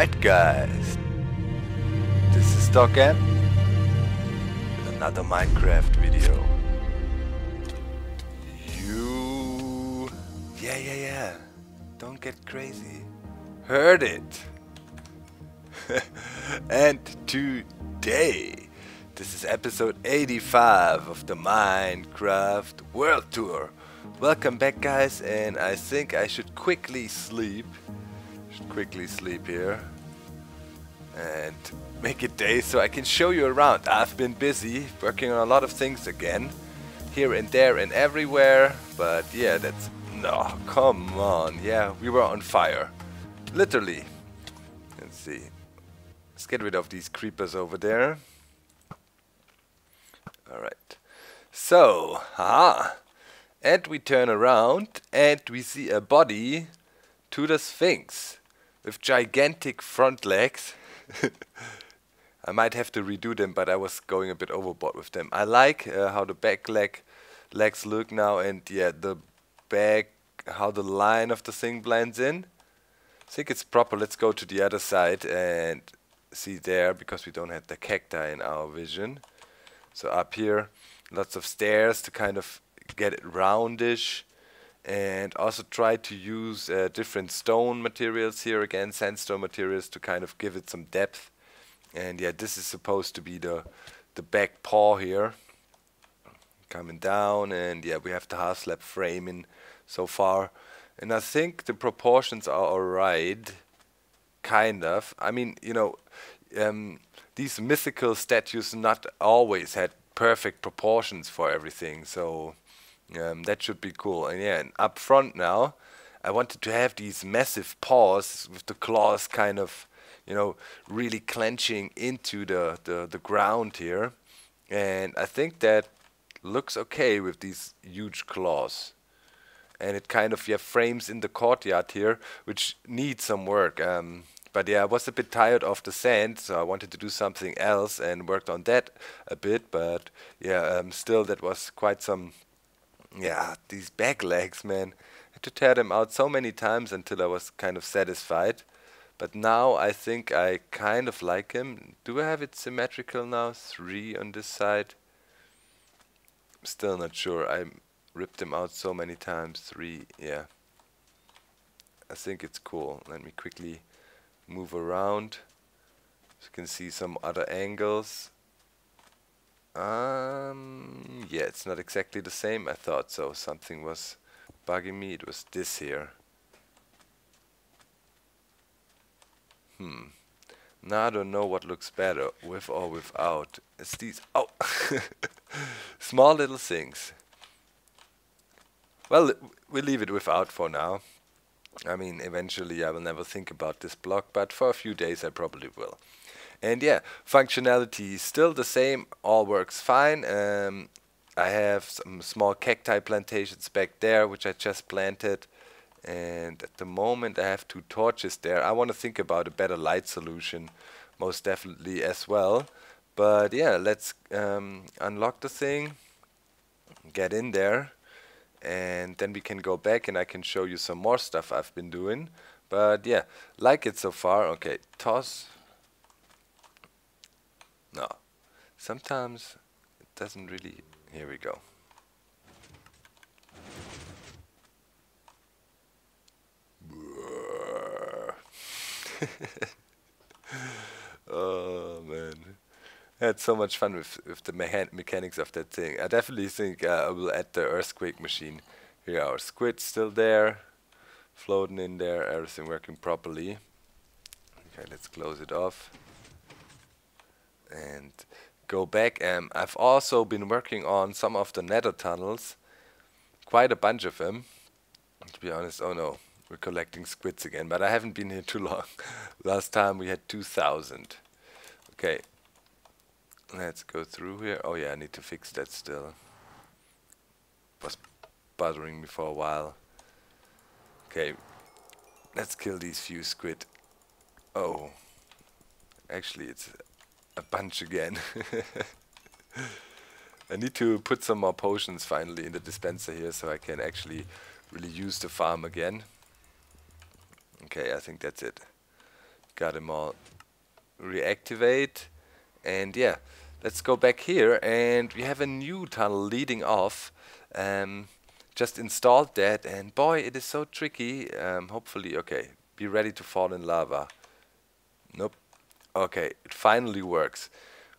Alright guys, this is DocM with another Minecraft video. Yeah, don't get crazy. Heard it. And today, this is episode 85 of the Minecraft World Tour. Welcome back guys, and I think I should quickly sleep. Here and make it day so I can show you around. I've been busy working on a lot of things again, here and there and everywhere, but yeah, that's no, come on, yeah, we were on fire, literally. Let's see, let's get rid of these creepers over there. Alright, so and we turn around and we see a body to the Sphinx with gigantic front legs. I might have to redo them, but I was going a bit overboard with them. I like how the back legs look now, and yeah, the back, how the line of the thing blends in. I think it's proper. Let's go to the other side and see there, because we don't have the cacti in our vision. So up here, lots of stairs to kind of get it roundish. And also try to use different stone materials here again, sandstone materials, to kind of give it some depth. And yeah, this is supposed to be the back paw here, coming down, and yeah, we have the half slab frame in so far. And I think the proportions are alright, kind of. I mean, you know, these mythical statues not always had perfect proportions for everything, so that should be cool. And yeah, and up front now, I wanted to have these massive paws with the claws kind of, you know, really clenching into the ground here. And I think that looks okay with these huge claws. And it kind of frames in the courtyard here, which needs some work. But yeah, I was a bit tired of the sand, so I wanted to do something else and worked on that a bit. But yeah, still that was quite some. Yeah, these back legs, man. I had to tear them out so many times until I was kind of satisfied. But now I think I kind of like him. Do I have it symmetrical now? 3 on this side. Still not sure. I ripped them out so many times. 3, yeah. I think it's cool. Let me quickly move around so you can see some other angles. Yeah, it's not exactly the same. I thought so. Something was bugging me. It was this here. Now I don't know what looks better, with or without. It's these, oh, small little things. Well, we'll leave it without for now. I mean, eventually I will never think about this block, but for a few days I probably will. And yeah, functionality is still the same, all works fine. I have some small cacti plantations back there, which I just planted. And at the moment I have 2 torches there. I want to think about a better light solution, most definitely as well. But yeah, let's unlock the thing, get in there, and then we can go back and I can show you some more stuff I've been doing. But yeah, like it so far. Okay, toss. No, sometimes it doesn't really. Here we go. Oh man, I had so much fun with the mechanics of that thing. I definitely think I will add the earthquake machine. Here, our squid's still there, floating in there, everything working properly. Okay, let's close it off and go back. I've also been working on some of the Nether tunnels, quite a bunch of them, to be honest. Oh no, we're collecting squids again, but I haven't been here too long. Last time we had 2,000. Okay, let's go through here. Oh yeah, I need to fix that still. Was bothering me for a while. Okay, let's kill these few squid. Oh, actually it's a bunch again. I need to put some more potions finally in the dispenser here so I can actually really use the farm again. Okay, I think that's it. got them all reactivate. And yeah, let's go back here, and we have a new tunnel leading off. Just installed that, and boy, it is so tricky. Hopefully, okay, be ready to fall in lava. Nope. Okay, it finally works.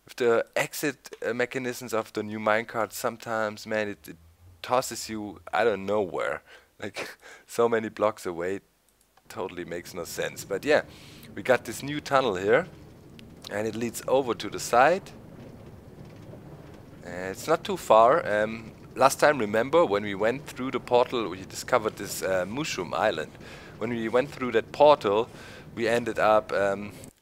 With the exit mechanisms of the new minecart, sometimes, man, it tosses you, I don't know where. Like, so many blocks away, totally makes no sense. But yeah, we got this new tunnel here, and it leads over to the side. It's not too far. Last time, remember, when we went through the portal, we discovered this mushroom island. When we went through that portal, we ended up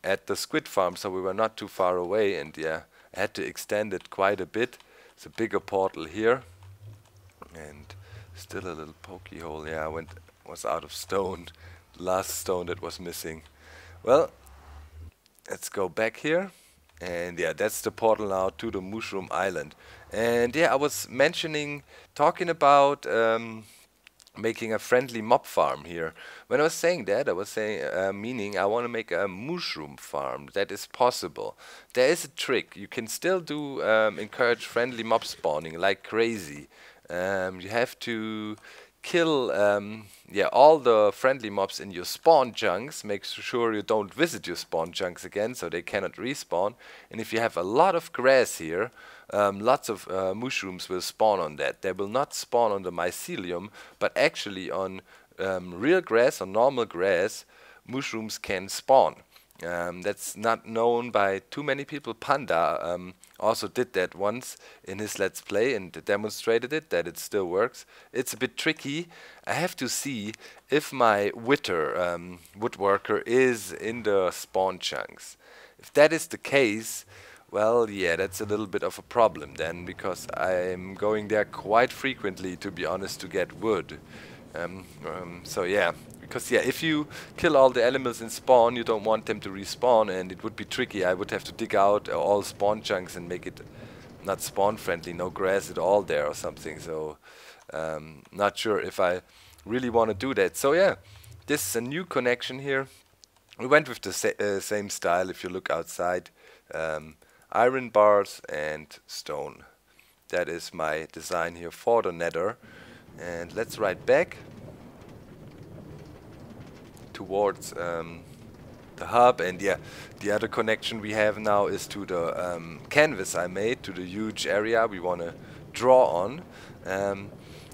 at the squid farm, so we were not too far away, and yeah, I had to extend it quite a bit. It's a bigger portal here, and still a little pokey hole. Yeah, was out of stone. The last stone that was missing. Well, let's go back here. And yeah, that's the portal now to the Mushroom Island. And yeah, I was talking about making a friendly mob farm here. When I was saying that, I was saying, meaning I want to make a mushroom farm. That is possible. There is a trick. You can still do encourage friendly mob spawning like crazy. You have to kill all the friendly mobs in your spawn chunks. Make sure you don't visit your spawn chunks again, so they cannot respawn. And if you have a lot of grass here, lots of mushrooms will spawn on that. They will not spawn on the mycelium, but actually on real grass or normal grass, mushrooms can spawn. That's not known by too many people. Panda also did that once in his Let's Play and demonstrated that it still works. It's a bit tricky. I have to see if my Wither woodworker is in the spawn chunks. If that is the case, well, yeah, that's a little bit of a problem then, because I'm going there quite frequently, to be honest, to get wood. So yeah, because yeah, if you kill all the animals in spawn, you don't want them to respawn, and it would be tricky. I would have to dig out all spawn chunks and make it not spawn friendly, no grass at all there or something. So not sure if I really want to do that. So yeah, this is a new connection here. We went with the same style. If you look outside, iron bars and stone. That is my design here for the Nether. And let's ride back towards the hub. And yeah, the other connection we have now is to the canvas I made, to the huge area we want to draw on.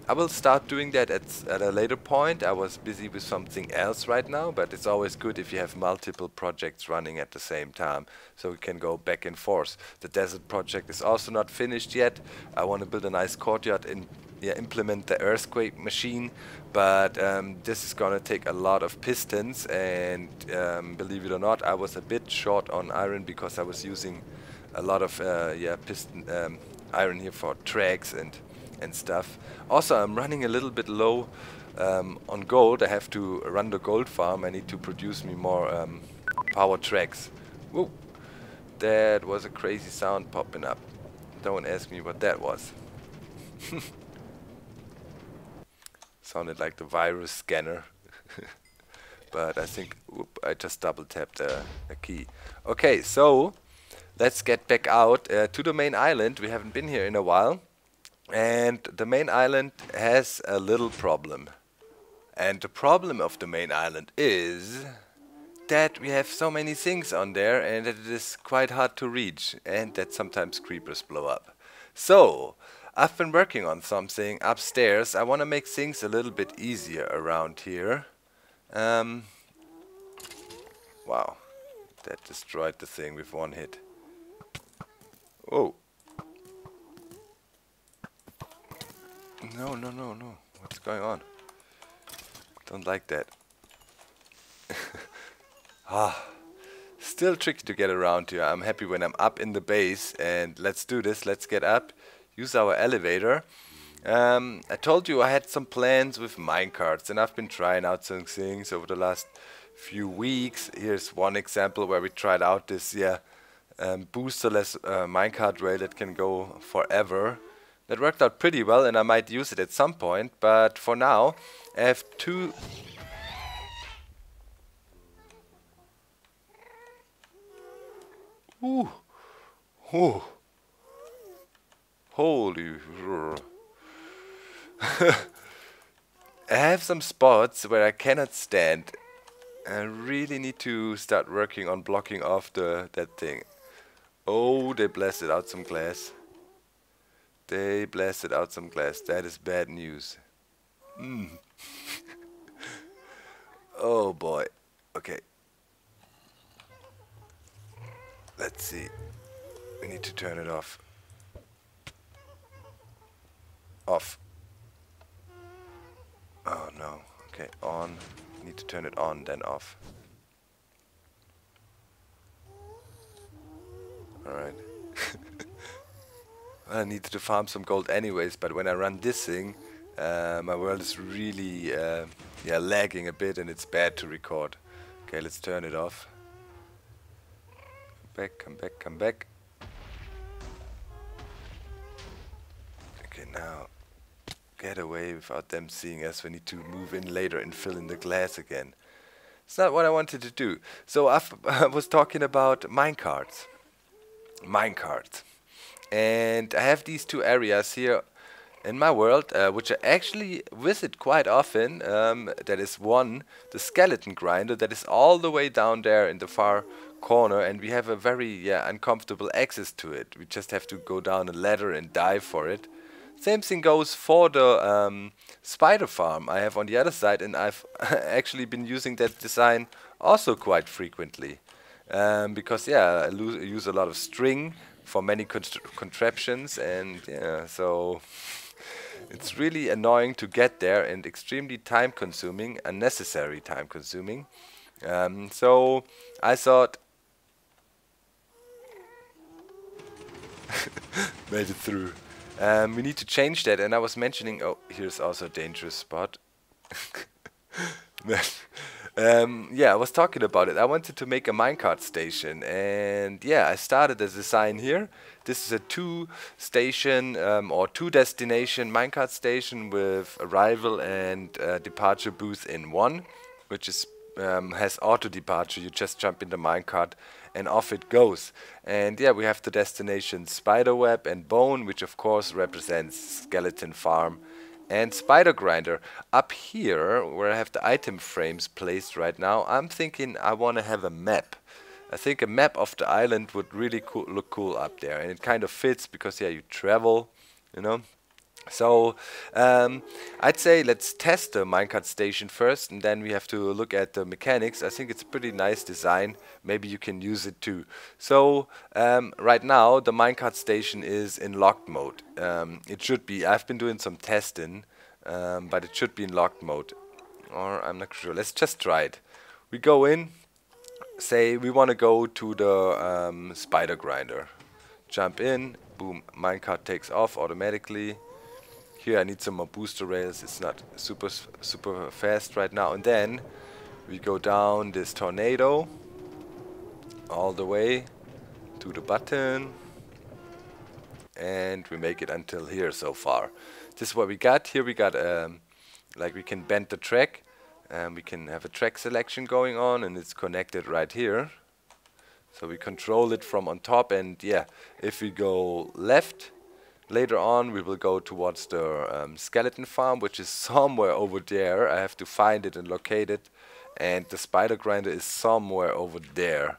I will start doing that at a later point. I was busy with something else right now, but it's always good if you have multiple projects running at the same time, so we can go back and forth. The desert project is also not finished yet. I want to build a nice courtyard and implement the earthquake machine, but this is gonna take a lot of pistons, and believe it or not, I was a bit short on iron because I was using a lot of piston iron here for tracks and stuff. Also, I'm running a little bit low on gold. I have to run the gold farm. I need to produce me more power tracks. Whoa, that was a crazy sound popping up. Don't ask me what that was. Sounded like the virus scanner. But I think, I just double tapped a key. Okay, so let's get back out to the main island. We haven't been here in a while. And the main island has a little problem. And the problem of the main island is that we have so many things on there and that it is quite hard to reach, and that sometimes creepers blow up. So, I've been working on something upstairs. I want to make things a little bit easier around here. Wow, that destroyed the thing with one hit. Oh. No, no, no, no. What's going on? Don't like that. Still tricky to get around here. I'm happy when I'm up in the base, and let's do this. Let's get up. Use our elevator. I told you I had some plans with minecarts, and I've been trying out some things over the last few weeks. Here's one example where we tried out this boosterless minecart rail that can go forever. That worked out pretty well, and I might use it at some point, but for now I have two Ooh. Ooh. Holy. I have some spots where I cannot stand. I really need to start working on blocking off that thing. Oh, they blasted out some glass. They blasted out some glass. That is bad news. Mm. Oh boy. Okay. Let's see. We need to turn it off. Off. Oh no. Okay, on. Need to turn it on, then off. Alright. I needed to farm some gold anyways, but when I run this thing, my world is really yeah, lagging a bit and it's bad to record. Okay, let's turn it off. Come back, come back. Okay, now get away without them seeing us. We need to move in later and fill in the glass again. It's not what I wanted to do. So I was talking about minecarts. Minecart. And I have these two areas here in my world, which I actually visit quite often. That is one, the skeleton grinder, that is all the way down there in the far corner, and we have a very uncomfortable access to it. We just have to go down a ladder and dive for it. Same thing goes for the spider farm I have on the other side, and I've actually been using that design also quite frequently. Because I use a lot of string for many contraptions, and yeah, so it's really annoying to get there and extremely time consuming, unnecessary time consuming. So I thought made it through. We need to change that, and I was mentioning, oh, here's also a dangerous spot. Yeah, I was talking about it. I wanted to make a minecart station, and yeah, I started a design here. This is a two-station or two-destination minecart station with arrival and departure booth in one, which is has auto departure. You just jump in the minecart and off it goes. And yeah, we have the destination spiderweb and bone, which of course represents skeleton farm and spider grinder. Up here, where I have the item frames placed right now, I'm thinking I want to have a map. I think a map of the island would really look cool up there, and it kind of fits because yeah, you travel, you know. So I'd say let's test the minecart station first, and then we have to look at the mechanics. I think it's a pretty nice design. Maybe you can use it too. So right now the minecart station is in locked mode. It should be. I've been doing some testing, but it should be in locked mode. Or I'm not sure. Let's just try it. We go in. Say we want to go to the spider grinder. Jump in. Boom. Minecart takes off automatically. Here I need some more booster rails. It's not super fast right now. And then we go down this tornado all the way to the button, and we make it until here so far. This is what we got. Here we got like we can bend the track, and we can have a track selection going on, and it's connected right here. So we control it from on top, and yeah, if we go left, later on we will go towards the skeleton farm, which is somewhere over there. I have to find it and locate it. And the spider grinder is somewhere over there.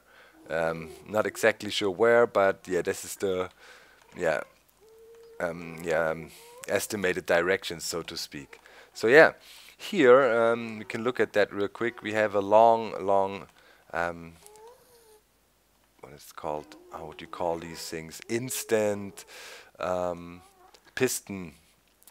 Not exactly sure where, but yeah, this is the estimated direction, so to speak. So yeah, here we can look at that real quick. We have a long what is it called? How would you call these things? Instant piston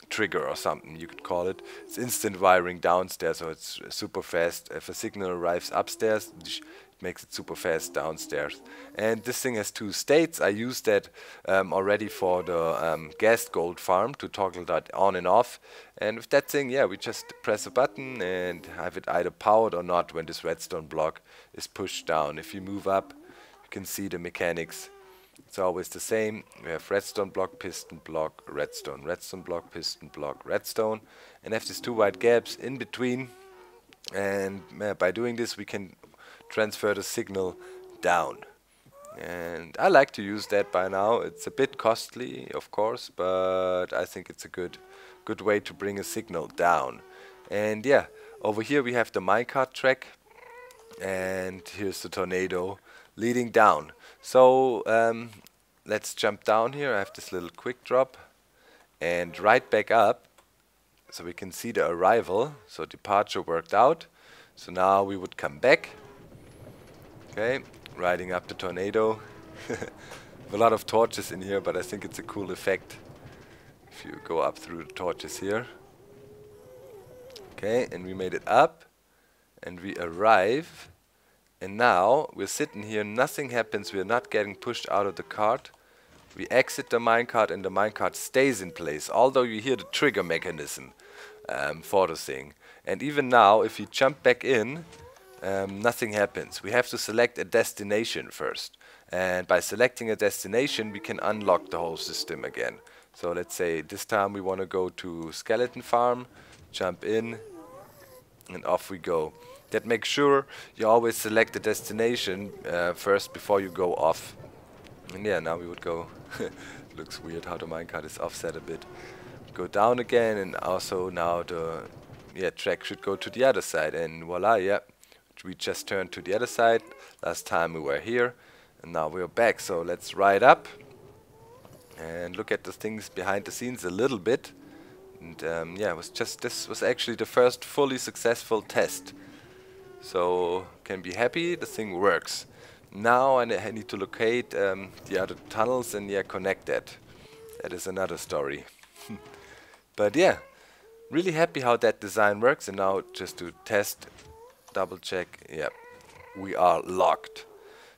trigger or something, you could call it. It's instant wiring downstairs, so it's super fast. If a signal arrives upstairs, it makes it super fast downstairs. And this thing has two states. I used that already for the gas gold farm to toggle that on and off. And with that thing, yeah, we just press a button and have it either powered or not when this redstone block is pushed down. If you move up, you can see the mechanics. It's always the same. We have redstone block, piston block, redstone block, piston block, redstone, and have these two white gaps in between. And by doing this, we can transfer the signal down. And I like to use that by now. It's a bit costly, of course, but I think it's a good way to bring a signal down. And yeah, over here we have the minecart track, and here's the tornado leading down. So let's jump down here. I have this little quick drop and right back up, so we can see the arrival. So departure worked out. So now we would come back. Okay, riding up the tornado. A lot of torches in here, but I think it's a cool effect if you go up through the torches here. Okay, and we made it up, and we arrive, and now we're sitting here, nothing happens, we're not getting pushed out of the cart. We exit the minecart, and the minecart stays in place, although you hear the trigger mechanism for the thing. And even now, if you jump back in, nothing happens. We have to select a destination first, and by selecting a destination we can unlock the whole system again. So let's say this time we want to go to skeleton farm, jump in, and off we go. That makes sure you always select the destination first before you go off. And yeah, now we would go. Looks weird how the minecart is offset a bit. Go down again, and also now the track should go to the other side, and voila, yeah, we just turned to the other side. Last time we were here, and now we're back. So let's ride up and look at the things behind the scenes a little bit. And yeah, this was actually the first fully successful test. So can be happy, the thing works. Now I need to locate the other tunnels and connect that. That is another story. But yeah, really happy how that design works. And now just to test, double check, yeah, we are locked.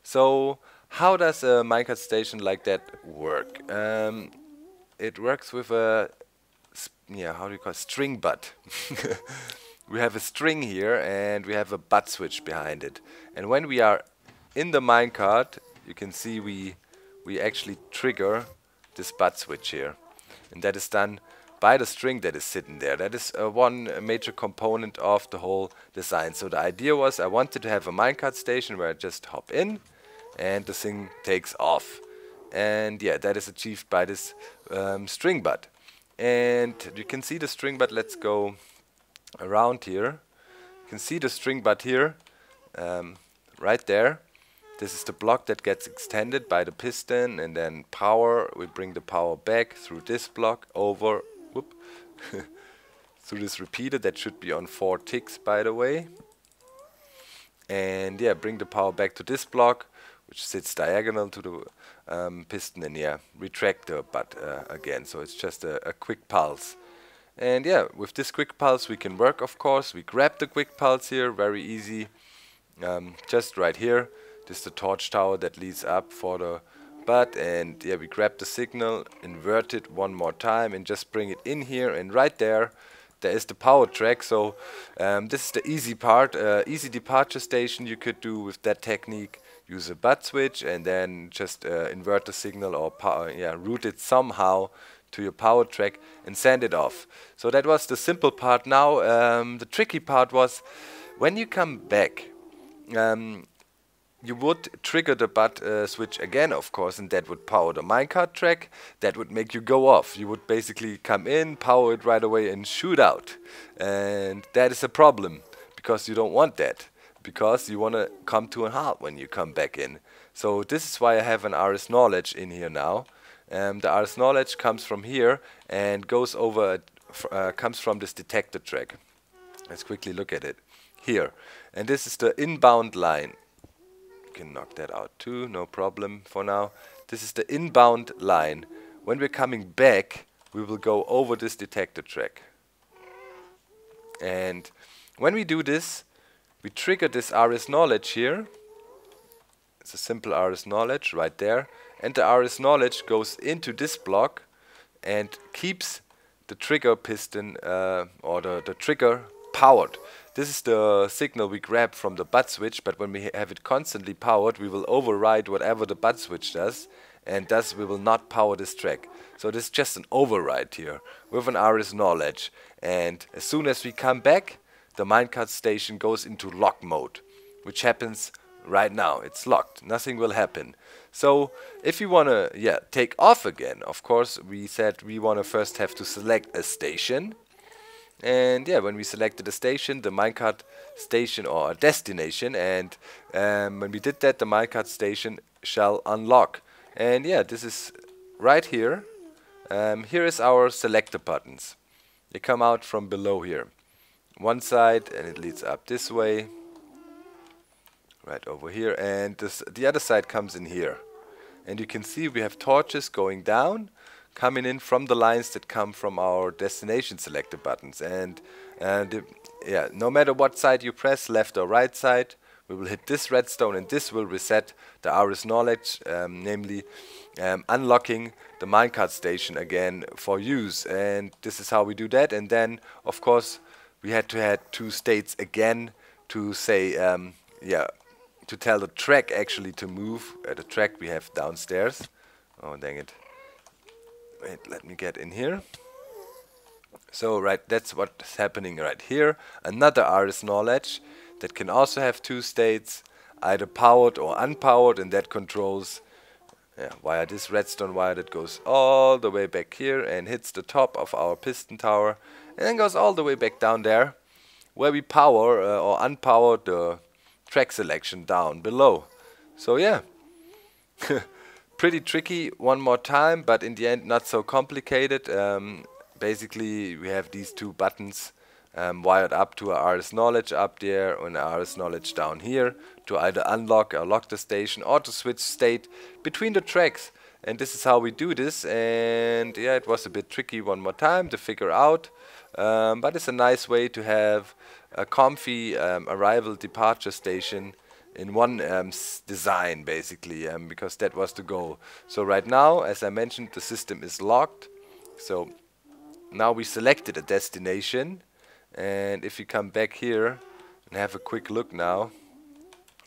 So how does a minecart station like that work? It works with a how do you call it? String butt. We have a string here, and we have a butt switch behind it. And when we are in the minecart, you can see we actually trigger this butt switch here, and that is done by the string that is sitting there. That is one major component of the whole design. So the idea was I wanted to have a minecart station where I just hop in and the thing takes off. And yeah, that is achieved by this string butt. And you can see the string butt. Let's go around here. You can see the string butt here, right there. This is the block that gets extended by the piston, and then power, we bring the power back through this block over, whoop, through this repeater that should be on 4 ticks, by the way. And yeah, bring the power back to this block, which sits diagonal to the piston, and yeah, retract the butt again. So it's just a quick pulse. And yeah, with this quick pulse we can work, of course. We grab the quick pulse here, very easy, just right here. This is the torch tower that leads up for the butt, and yeah, we grab the signal, invert it one more time, and just bring it in here, and right there is the power track. So this is the easy part, easy departure station you could do with that technique. Use a butt switch and then just invert the signal or route it somehow to your power track and send it off. So that was the simple part. Now the tricky part was when you come back, you would trigger the butt switch again, of course, and that would power the minecart track. That would make you go off. You would basically come in, power it right away, and shoot out. And that is a problem, because you don't want that, because you want to come to a halt when you come back in. So this is why I have an RS knowledge in here now. The RS knowledge comes from here and goes over, comes from this detector track. Let's quickly look at it here. And this is the inbound line. Can knock that out too, no problem for now. This is the inbound line. When we're coming back, we will go over this detector track. And when we do this, we trigger this RS knowledge here. It's a simple RS knowledge right there. And the RS knowledge goes into this block and keeps the trigger piston or the trigger powered. This is the signal we grab from the butt switch, but when we have it constantly powered, we will override whatever the butt switch does, and thus we will not power this track. So this is just an override here with an RS knowledge. And as soon as we come back, the minecart station goes into lock mode, which happens right now. It's locked. Nothing will happen. So if you want to take off again, of course, we said we want to first have to select a station. And yeah, when we selected a station, the minecart station or a destination, and when we did that, the minecart station shall unlock. And yeah, this is right here. Here is our selector buttons. They come out from below here. One side, and it leads up this way. Right over here, and the other side comes in here. And you can see we have torches going down, coming in from the lines that come from our destination selector buttons. And no matter what side you press, left or right side, we will hit this redstone, and this will reset the Aris knowledge, namely unlocking the minecart station again for use. And this is how we do that. And then, of course, we had to add 2 states again to say, to tell the track actually to move. The track we have downstairs. Oh, dang it. Wait, let me get in here. So, right, that's what's happening right here. Another Aris knowledge that can also have 2 states, either powered or unpowered, and that controls via this redstone wire that goes all the way back here and hits the top of our piston tower, and then goes all the way back down there, where we power or unpower the track selection down below. So yeah, pretty tricky one more time, but in the end not so complicated. Basically we have these 2 buttons wired up to our Aris knowledge up there and Aris knowledge down here to either unlock or lock the station or to switch state between the tracks. And this is how we do this. And yeah, it was a bit tricky one more time to figure out, but it's a nice way to have a comfy arrival departure station in one design, basically, because that was the goal. So right now, as I mentioned, the system is locked. So now we selected a destination, and if you come back here and have a quick look now,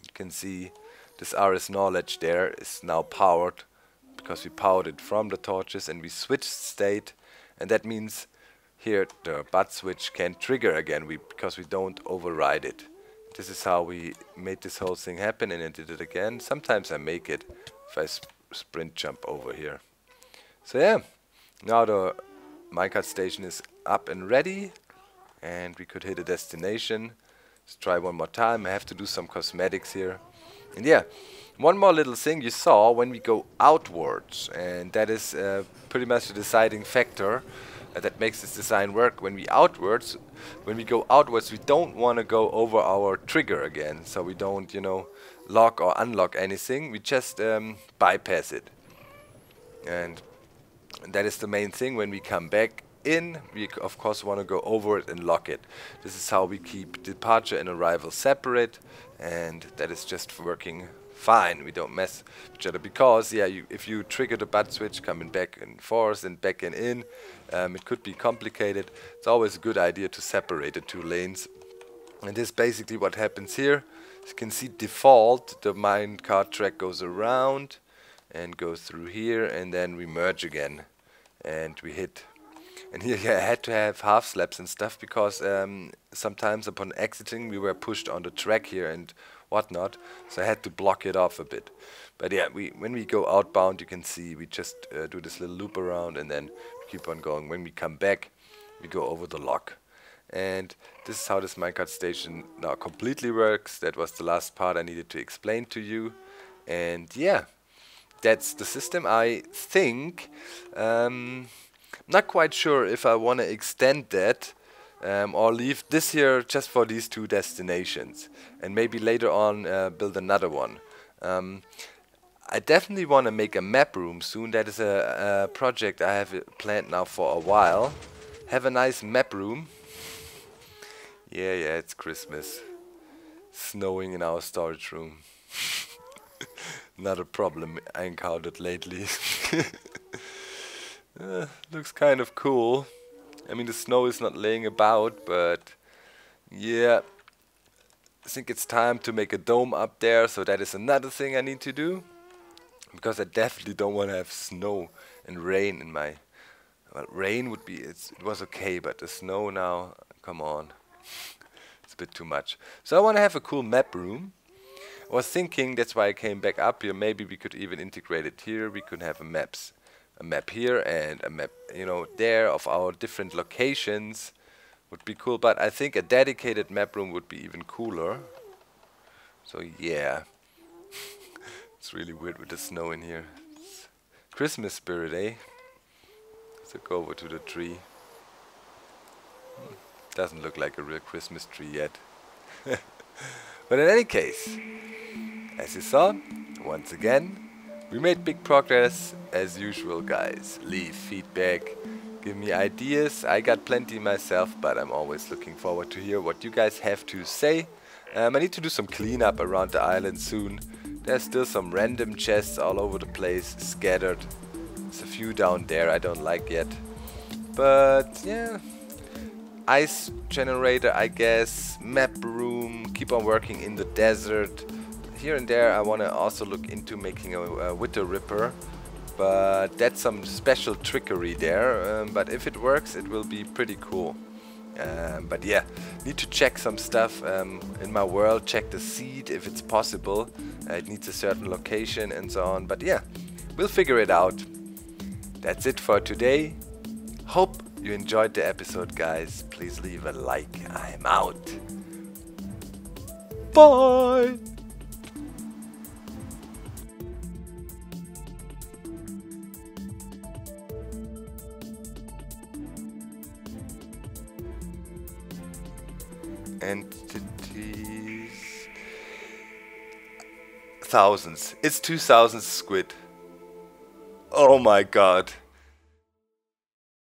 you can see this Aris knowledge there is now powered, because we powered it from the torches and we switched state, and that means here the butt switch can trigger again because we don't override it. This is how we made this whole thing happen, and I did it again. Sometimes I make it if I sprint jump over here. So yeah, now the minecart station is up and ready, and we could hit a destination. Let's try one more time. I have to do some cosmetics here. And yeah, one more little thing you saw when we go outwards, and that is pretty much the deciding factor that makes this design work. When we go outwards, we don't want to go over our trigger again, so we don't, lock or unlock anything. We just bypass it, and that is the main thing. When we come back in, we of course want to go over it and lock it. This is how we keep departure and arrival separate, and that is just working fine. We don't mess with each other, because if you trigger the butt switch coming back and forth and back and in, it could be complicated. It's always a good idea to separate the 2 lanes, and this is basically what happens here. As you can see, default, the minecart track goes around and goes through here, and then we merge again and we hit. And here I had to have half slabs and stuff, because sometimes upon exiting we were pushed on the track here and whatnot, so I had to block it off a bit. But yeah, when we go outbound, you can see we just do this little loop around, and then we keep on going. When we come back, we go over the lock. And this is how this minecart station now completely works. That was the last part I needed to explain to you. And yeah, that's the system. I think, not quite sure if I want to extend that or leave this here just for these 2 destinations, and maybe later on build another one. I definitely want to make a map room soon. That is a project I have planned now for a while. Have a nice map room. Yeah, it's Christmas. Snowing in our storage room. Not a problem I encountered lately. Looks kind of cool. I mean, the snow is not laying about, but yeah, I think it's time to make a dome up there. So that is another thing I need to do, because I definitely don't want to have snow and rain in my... Well, rain would be... it was okay, but the snow now, come on. It's a bit too much. So I want to have a cool map room. I was thinking, that's why I came back up here, maybe we could even integrate it here. We could have a map here and a map, you know, there of our different locations. Would be cool, but I think a dedicated map room would be even cooler. So yeah. It's really weird with the snow in here. It's Christmas spirit, eh? So go over to the tree. Doesn't look like a real Christmas tree yet. But in any case, as you saw, once again, we made big progress as usual, guys. Leave feedback, give me ideas. I got plenty myself, but I'm always looking forward to hear what you guys have to say. I need to do some cleanup around the island soon. There's still some random chests all over the place, scattered. There's a few down there I don't like yet. But yeah, ice generator, I guess, map room, keep on working in the desert. Here and there I want to also look into making a Witter Ripper, but that's some special trickery there, but if it works it will be pretty cool. But yeah, need to check some stuff in my world, check the seed if it's possible. It needs a certain location and so on, but yeah, we'll figure it out. That's it for today. Hope you enjoyed the episode, guys. Please leave a like. I'm out. Bye! Entities. Thousands. It's 2000 squid. Oh my god.